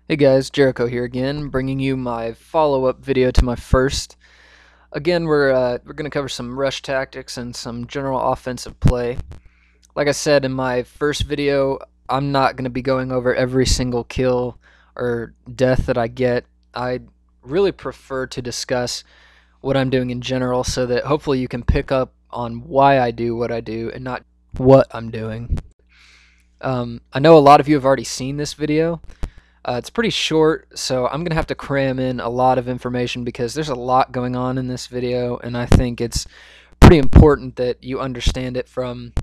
Hey guys, Jericho here again, bringing you my follow-up video to my first. Again, we're going to cover some rush tactics and some general offensive play. Like I said in my first video, I'm not going to be going over every single kill or death that I get. I really prefer to discuss what I'm doing in general so that hopefully you can pick up on why I do what I do and not what I'm doing. I know a lot of you have already seen this video. It's pretty short, so I'm going to have to cram in a lot of information because there's a lot going on in this video, and I think it's pretty important that you understand it from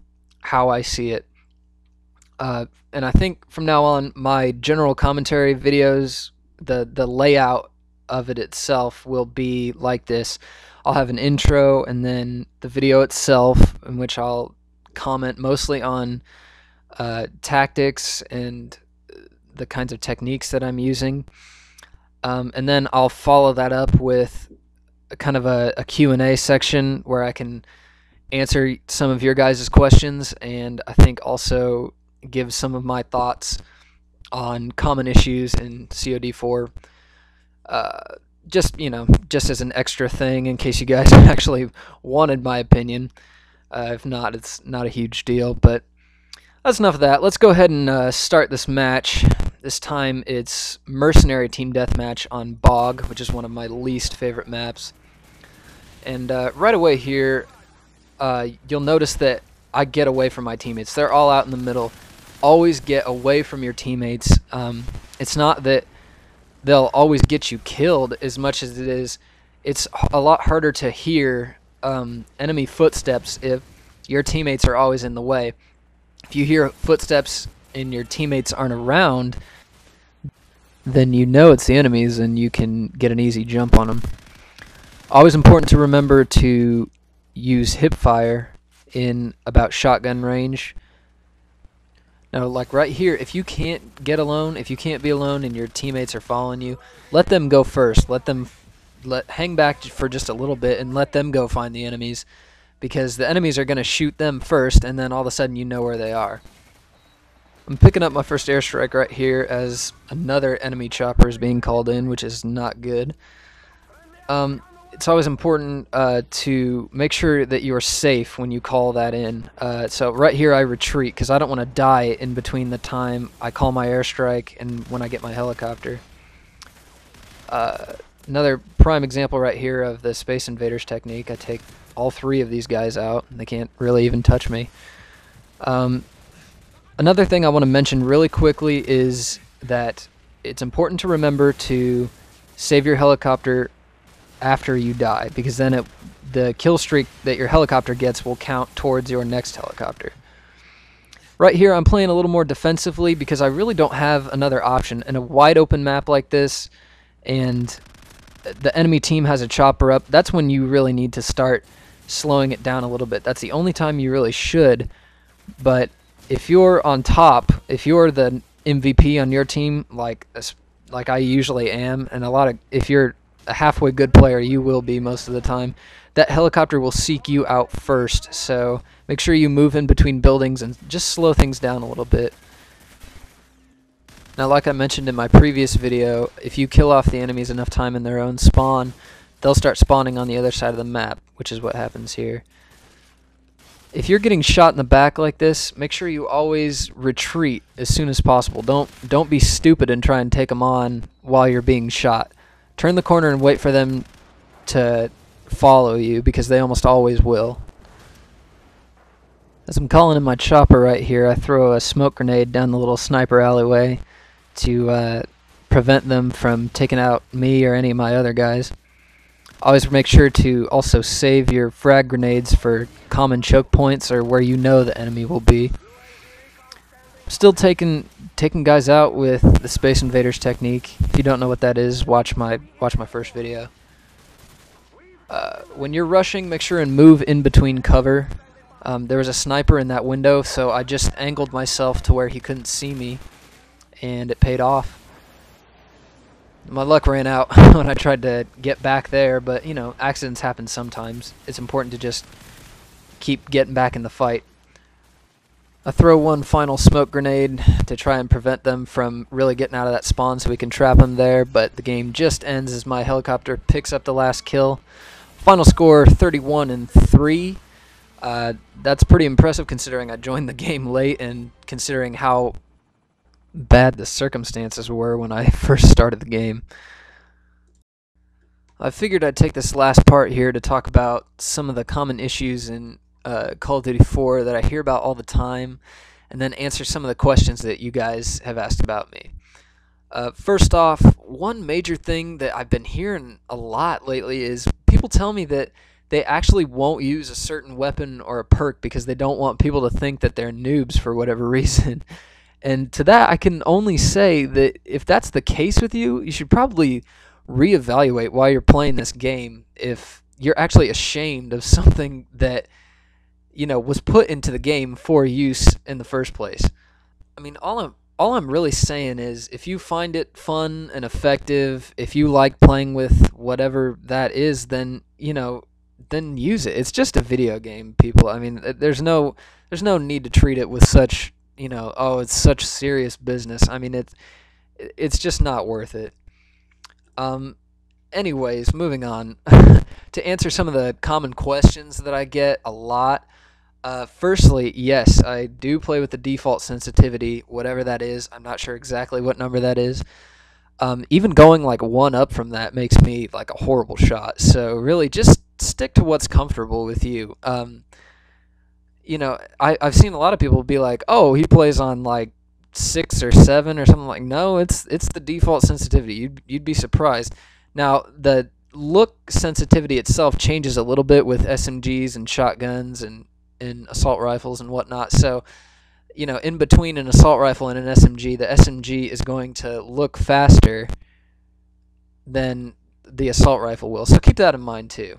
how I see it. And I think from now on, my general commentary videos, the layout of it itself will be like this. I'll have an intro and then the video itself, in which I'll comment mostly on tactics and the kinds of techniques that I'm using. And then I'll follow that up with kind of a Q&A section where I can answer some of your guys' questions, and I think also give some of my thoughts on common issues in COD4. Just as an extra thing in case you guys actually wanted my opinion. If not, it's not a huge deal, but that's enough of that. Let's go ahead and start this match. This time it's Mercenary Team Deathmatch on Bog, which is one of my least favorite maps. And right away here, you'll notice that I get away from my teammates. They're all out in the middle. Always get away from your teammates. It's not that they'll always get you killed as much as it is, it's a lot harder to hear enemy footsteps if your teammates are always in the way. If you hear footsteps and your teammates aren't around, then you know it's the enemies and you can get an easy jump on them. Always important to remember to use hipfire in about shotgun range. Now, like right here, if you can't get alone, if you can't be alone and your teammates are following you, let them go first. Hang back for just a little bit and let them go find the enemies, because the enemies are going to shoot them first, and then all of a sudden you know where they are. I'm picking up my first airstrike right here as another enemy chopper is being called in, which is not good. It's always important to make sure that you're safe when you call that in. So right here I retreat because I don't want to die in between the time I call my airstrike and when I get my helicopter. Another prime example right here of the Space Invaders technique. I take all three of these guys out. They can't really even touch me. Another thing I want to mention really quickly is that it's important to remember to save your helicopter after you die, because then the kill streak that your helicopter gets will count towards your next helicopter. Right here I'm playing a little more defensively because I really don't have another option. In a wide open map like this and the enemy team has a chopper up, that's when you really need to start slowing it down a little bit. That's the only time you really should. But if you're on top, if you're the MVP on your team, like I usually am, and if you're a halfway good player, you will be most of the time, that helicopter will seek you out first. So make sure you move in between buildings and just slow things down a little bit. Now, like I mentioned in my previous video, if you kill off the enemies enough time in their own spawn, they'll start spawning on the other side of the map, which is what happens here. If you're getting shot in the back like this, make sure you always retreat as soon as possible. Don't be stupid and try and take them on while you're being shot. Turn the corner and wait for them to follow you, because they almost always will. As I'm calling in my chopper right here, I throw a smoke grenade down the little sniper alleyway to prevent them from taking out me or any of my other guys. Always make sure to also save your frag grenades for common choke points or where you know the enemy will be. Still taking guys out with the Space Invaders technique. If you don't know what that is, watch my first video. When you're rushing, make sure and move in between cover. There was a sniper in that window, so I just angled myself to where he couldn't see me, and it paid off. My luck ran out when I tried to get back there, but you know, accidents happen sometimes. It's important to just keep getting back in the fight. I throw one final smoke grenade to try and prevent them from really getting out of that spawn so we can trap them there, but the game just ends as my helicopter picks up the last kill. Final score 31-3. That's pretty impressive considering I joined the game late and considering how bad the circumstances were when I first started the game. I figured I'd take this last part here to talk about some of the common issues in Call of Duty 4 that I hear about all the time, and then answer some of the questions that you guys have asked about me. First off, one major thing that I've been hearing a lot lately is people tell me that they actually won't use a certain weapon or a perk because they don't want people to think that they're noobs for whatever reason. And to that, I can only say that if that's the case with you, you should probably reevaluate why you're playing this game if you're actually ashamed of something that, you know, was put into the game for use in the first place. I mean, all I'm really saying is if you find it fun and effective, if you like playing with whatever that is, then, you know, then use it. It's just a video game, people. I mean, there's no need to treat it with such, you know, oh, it's such serious business. I mean, it's just not worth it. Anyways, moving on. To answer some of the common questions that I get a lot, firstly, yes, I do play with the default sensitivity, whatever that is. I'm not sure exactly what number that is. Even going like one up from that makes me like a horrible shot. So really, just stick to what's comfortable with you. You know, I've seen a lot of people be like, "Oh, he plays on like 6 or 7 or something." Like, no, it's the default sensitivity. You'd be surprised. Now the look sensitivity itself changes a little bit with SMGs and shotguns and assault rifles and whatnot. So, you know, in between an assault rifle and an SMG, the SMG is going to look faster than the assault rifle will. So keep that in mind too.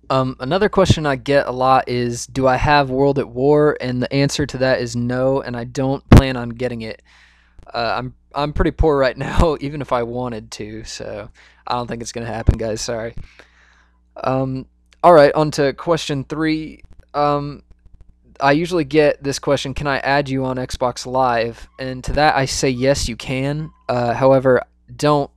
Another question I get a lot is, do I have World at War? And the answer to that is no, and I don't plan on getting it. I'm pretty poor right now, even if I wanted to, so I don't think it's gonna happen, guys. Sorry. All right, on to question 3. I usually get this question: can I add you on Xbox Live? And to that, I say yes, you can. However, don't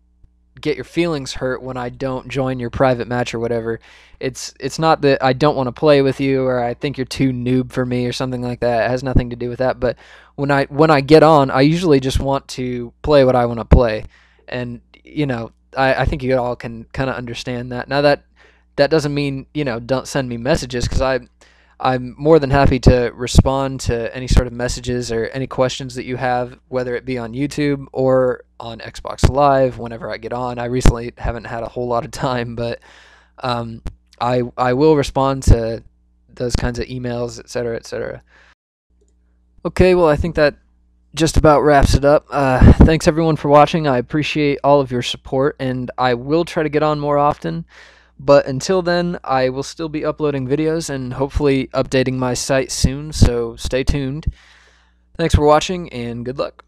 get your feelings hurt when I don't join your private match or whatever. It's not that I don't want to play with you or I think you're too noob for me or something like that. It has nothing to do with that. But when I get on, I usually just want to play what I want to play, and you know, I think you all can kind of understand that. Now that doesn't mean, you know, don't send me messages, because I'm more than happy to respond to any sort of messages or any questions that you have, whether it be on YouTube or on Xbox Live whenever I get on. I recently haven't had a whole lot of time, but I will respond to those kinds of emails, etc., etc. Okay, well, I think that just about wraps it up. Thanks everyone for watching. I appreciate all of your support, and I will try to get on more often. But until then, I will still be uploading videos and hopefully updating my site soon, so stay tuned. Thanks for watching, and good luck.